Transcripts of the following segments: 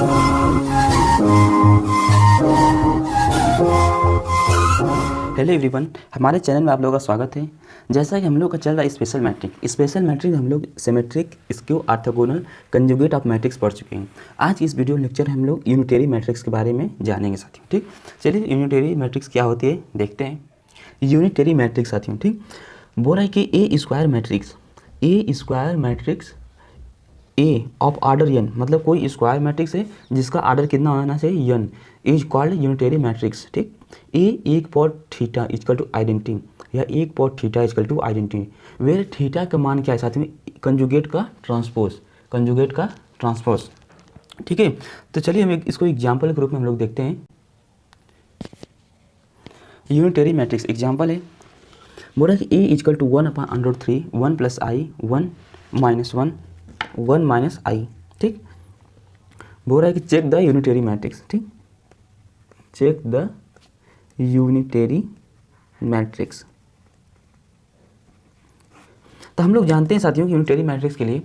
Hello everyone, हमारे channel में आप लोगों का स्वागत है। जैसा कि हम लोग का चल रहा है स्पेशल मैट्रिक हम लोग symmetric, skew, orthogonal, conjugate of matrix पढ़ चुके हैं। आज की इस वीडियो लेक्चर हम लोग यूनिटरी मैट्रिक्स के बारे में जानेंगे साथियों। ठीक, चलिए यूनिटरी मैट्रिक्स क्या होती है देखते हैं। यूनिटरी मैट्रिक्स साथियों, ठीक, बोल रहा है कि a square matrix a of order n, मतलब कोई स्क्वायर मैट्रिक्स है जिसका ऑर्डर कितना होना चाहिए, N, is called unitary matrix. ठीक, ए एक पॉट थीटा इक्वल टू आइडेंटिटी या एक पॉट theta equal to identity where theta का मान क्या है साथ में कंजुगेट का ट्रांसपोज। ठीक है, तो चलिए हम इसको एग्जाम्पल के रूप में हम लोग देखते हैं। यूनिटरी मैट्रिक्स एग्जाम्पल है, बोला कि ए इक्वल टू 1/√3 1 + i 1 - 1 1 - i। ठीक, बोल रहा है कि चेक द यूनिटरी मैट्रिक्स। ठीक, चेक द यूनिटरी मैट्रिक्स। तो हम लोग जानते हैं साथियों कि यूनिटरी मैट्रिक्स के लिए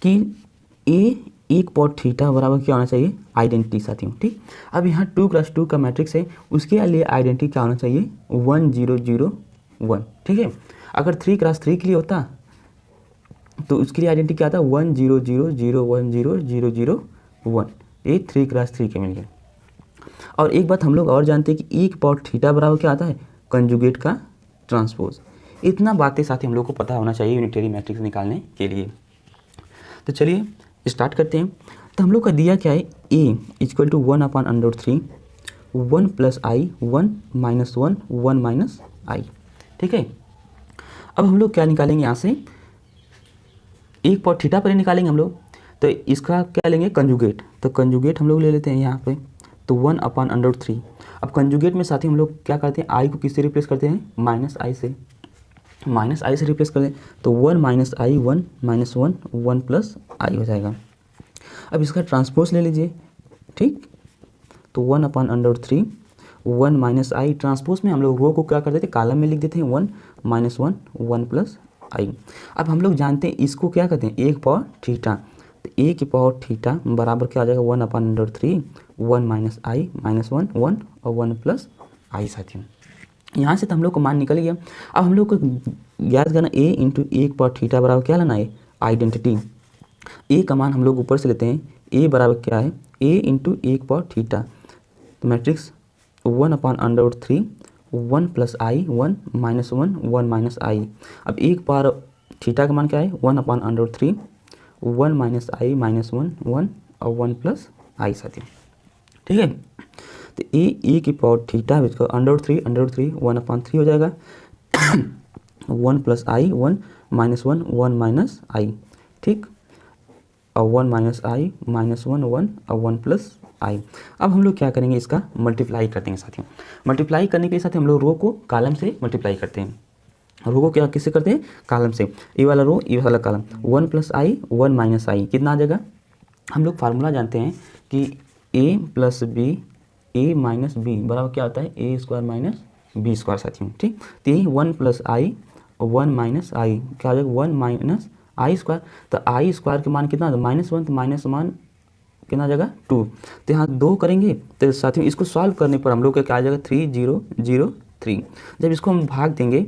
कि ए एक पॉट थीटा बराबर क्या होना चाहिए, आइडेंटिटी साथियों। ठीक, अब यहाँ 2 × 2 का मैट्रिक्स है, उसके लिए आइडेंटिटी क्या होना चाहिए, 1 0 0 1। ठीक है, अगर 3 × 3 के लिए होता तो उसके लिए आइडेंटिटी क्या था, 1 0 0 0 1 0 0 0 1। ये 3 × 3 के मिल गए। और एक बात हम लोग और जानते हैं कि एक पॉट थीटा बराबर क्या आता है, कंजुगेट का ट्रांसपोज। इतना बातें साथ ही हम लोग को पता होना चाहिए यूनिटरी मैट्रिक्स निकालने के लिए। तो चलिए स्टार्ट करते हैं। तो हम लोग का दिया क्या है, ए इक्वल टू 1/√3 1 + i 1 - 1 1 - i। ठीक है, अब हम लोग क्या निकालेंगे यहाँ से, एक पॉट थीटा पर ही निकालेंगे हम लोग। तो इसका क्या लेंगे, कंजुगेट। तो कंजुगेट हम लोग ले लेते हैं यहाँ पे, तो 1/√3। अब कंजुगेट में साथ ही हम लोग क्या करते हैं, आई को किससे रिप्लेस करते हैं, -i से, -i से रिप्लेस कर दें तो 1 - i 1 - 1 1 + i हो जाएगा। अब इसका ट्रांसपोज ले लीजिए। ठीक, तो 1/√3 1 - i, ट्रांसपोज में हम लोग रो को क्या कर देते हैं, कॉलम में लिख देते हैं 1 - 1 1 + i। अब हम लोग जानते हैं इसको क्या कहते हैं, एक पॉट थीटा। तो एक पॉट थीटा बराबर क्या आ जाएगा, 1/√3 1 - i -1 1 और 1 + i साथियों। यहाँ से तो हम लोग को मान निकल गया। अब हम लोग को याद करना a × एक पॉट थीटा बराबर क्या लाना है, आइडेंटिटी। a का मान हम लोग ऊपर से लेते हैं, a बराबर क्या है, a × एक पॉट थीटा। तो मैट्रिक्स 1/√3 1 + i 1 - 1 1 - i। अब एक बार थीटा का मान क्या है, 1/√3 1 - i -1 1 और 1 + i साथियों। ठीक है, तो ए की पावर थीटा इसका √3 1/3 हो जाएगा 1 + i 1 - 1 1 - i। ठीक, और 1 - i -1 1 और 1 + i। अब हम लोग क्या करेंगे, इसका मल्टीप्लाई कर देंगे साथियों। मल्टीप्लाई करने के लिए साथ हम लोग रो को कॉलम से मल्टीप्लाई करते हैं। रो को क्या किससे करते हैं, कॉलम से। ये वाला रो ये वाला कॉलम, 1 + i 1 - i कितना आ जाएगा, हम लोग फार्मूला जानते हैं कि a + b a - b बराबर क्या होता है, a² - b² साथियों। ठीक, तो यही 1 + i 1 - i क्या हो जाएगा, 1 - i²। तो i² के मान कितना, -1, तो -1 कितना आ जाएगा 2। तो यहाँ 2 करेंगे तो साथियों इसको सॉल्व करने पर हम लोग का क्या आ जाएगा, 3 0 0 3। जब इसको हम भाग देंगे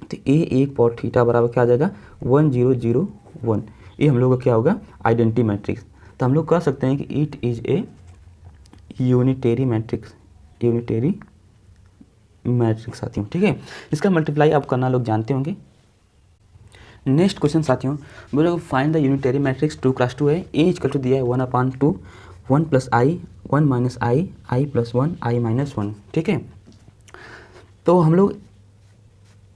तो a एक पॉट थीटा बराबर क्या आ जाएगा, 1 0 0 1। ये हम लोग का क्या होगा, आइडेंटिटी मैट्रिक्स। तो हम लोग कह सकते हैं कि it is a unitary matrix साथियों। ठीक है, इसका मल्टीप्लाई आप करना लोग जानते होंगे। नेक्स्ट क्वेश्चन साथियों, बोले फाइंड द यूनिटरी मैट्रिक्स 2 × 2 है, ए इक्वल टू दिया है 1/2 1 + i 1 - i i + 1 i - 1। ठीक है, तो हम लोग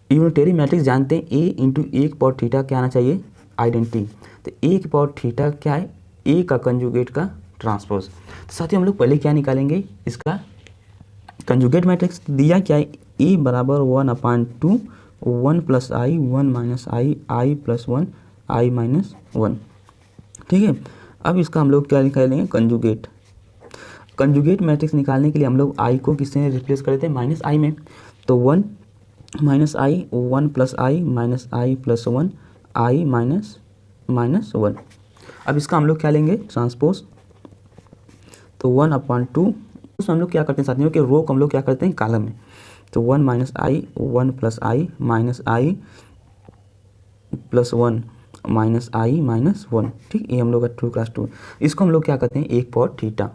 यूनिटरी मैट्रिक्स जानते हैं, ए × एक पॉट थीटा क्या आना चाहिए, आइडेंटिटी। तो एक पॉट थीटा क्या है, ए का कंजुगेट का ट्रांसपोज। तो साथियों हम लोग पहले क्या निकालेंगे, इसका कंजुगेट मैट्रिक्स। दिया क्या है, ए बराबर 1/2 1 + i 1 - i i + 1 i - 1। ठीक है, अब इसका हम लोग क्या निकालेंगे, कंजुगेट मैट्रिक्स निकालने के लिए हम लोग i को किससे रिप्लेस कर देते हैं, -i में। तो 1 - i 1 + i -i + 1 i - 1। अब इसका हम लोग क्या लेंगे, ट्रांसपोज। तो 1/2 उसमें हम लोग क्या करते हैं साथियों कि रो को हम लोग क्या करते हैं कॉलम में, तो 1 - i 1 + i - i + 1 - i - 1, ठीक। ये हम लोग का 2 × 2। इसको हम लोग क्या करते हैं 1 पॉट थीटा,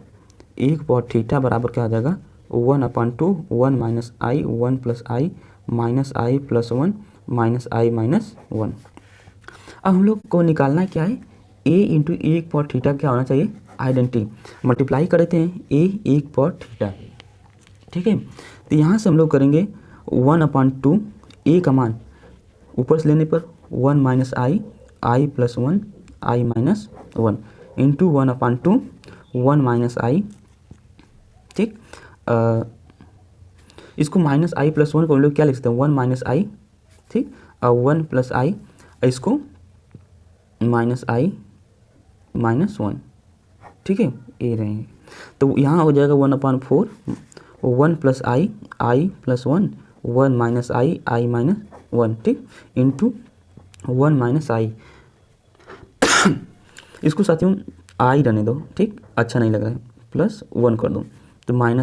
1 पॉट थीटा बराबर क्या आ जाएगा 1/2 1 - i 1 + i - i + 1 - i - 1। अब हम लोग को निकालना क्या है a × 1 पॉट थीटा क्या होना चाहिए आइडेंटिटी। मल्टीप्लाई कर देते हैं a 1 पॉट थीटा, ठीक है। तो यहाँ से हम लोग करेंगे 1/2 a का मान ऊपर से लेने पर 1 - i + 1 i - 1 इंटू 1/2 1 - i, ठीक। इसको -i + 1 को हम लोग क्या लिख सकते हैं 1 - i, ठीक। 1 + i इसको -i - 1, ठीक है, ये रहेंगे। तो यहाँ हो जाएगा 1/4 1 + i + 1 1 - i - 1, ठीक, इंटू 1 - i। इसको साथियों i रहने दो, ठीक, अच्छा नहीं लग रहा है, +1 कर दो, तो -i +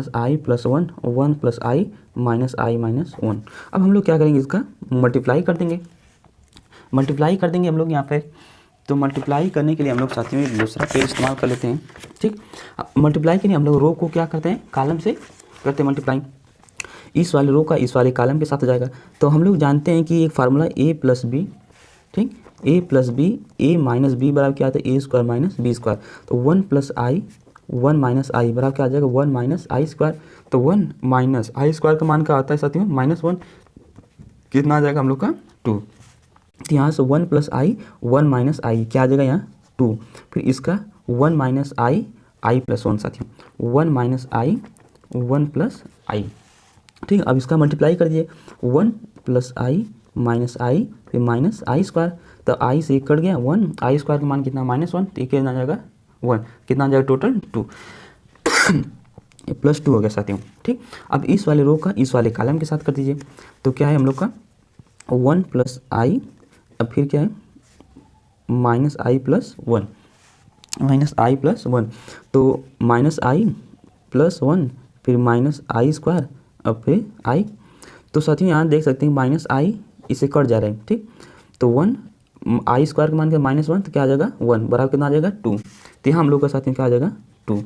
1 1 + i - i - 1। अब हम लोग क्या करेंगे इसका मल्टीप्लाई कर देंगे, हम लोग यहाँ पे। तो मल्टीप्लाई करने के लिए हम लोग साथियों एक दूसरा पेज इस्तेमाल कर लेते हैं, ठीक। मल्टीप्लाई के लिए हम लोग रो को क्या करते हैं कॉलम से करते हैं मल्टीप्लाई, इस वाले रो का इस वाले कॉलम के साथ हो जाएगा। तो हम लोग जानते हैं कि एक फार्मूला a + b, ठीक, a + b a - b बराबर क्या आता है a² - b²। तो 1 + i 1 - i बराबर क्या आ जाएगा 1 - i²। तो 1 - i² का मान क्या आता है साथियों -1, कितना आ जाएगा हम लोग का 2। तो यहाँ से 1 + i 1 - i क्या आ जाएगा यहाँ 2, फिर इसका 1 - i + 1 साथियों 1 - i 1 + i, ठीक। अब इसका मल्टीप्लाई कर दिए 1 + i - i फिर -i²। तो i से 1 कट गया 1, i² का मान कितना -1, तो ये कितना आ जाएगा 1, कितना आ जाएगा टोटल 2 +2 हो गया साथियों, ठीक। अब इस वाले रो का इस वाले कॉलम के साथ कर दीजिए। तो क्या है हम लोग का 1 + i, अब फिर क्या है -i + 1 -i + 1, तो -i + 1 फिर -i², अब फिर i। तो साथियों यहाँ देख सकते हैं -i इसे कट जा रहा है, ठीक। तो 1 i² का मान क्या -1, तो क्या आ जाएगा 1 बराबर कितना आ जाएगा 2। तो यहाँ हम लोग का साथियों क्या आ जाएगा 2।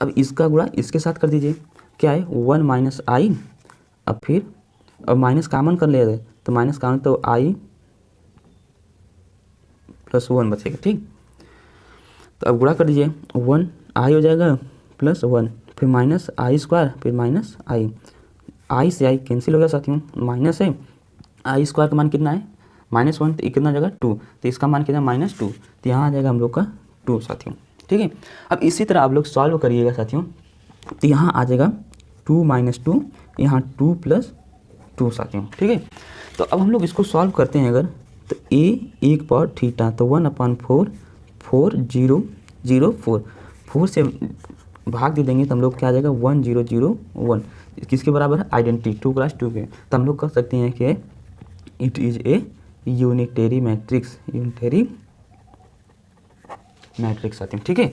अब इसका गुणा इसके साथ कर दीजिए, क्या है 1 - i, अब फिर अब माइनस कॉमन कर ले रहे तो माइनस कॉमन तो i + 1 बचेगा, ठीक। तो अब गुणा कर दीजिए 1 i हो जाएगा +1 फिर -i², फिर -i से i कैंसिल हो गया साथियों, माइनस है i² का मान कितना है -1, तो कितना जाएगा 2, तो इसका मान कितना -2, तो यहाँ आ जाएगा हम लोग का 2 साथियों, ठीक है। अब इसी तरह आप लोग सॉल्व करिएगा साथियों, तो यहाँ आ जाएगा 2 - 2, यहाँ 2 + 2 साथियों, ठीक है। तो अब हम लोग इसको सॉल्व करते हैं अगर, तो a 1 पॉट थीटा, तो 1/4 4 0 0 4 4 से भाग दे देंगे तो हम लोग क्या आ जाएगा 1 0 0 1, किसके बराबर है आइडेंटिटी 2 × 2 के। तो हम लोग कह सकते हैं कि it is a unitary matrix, साथियों, ठीक है।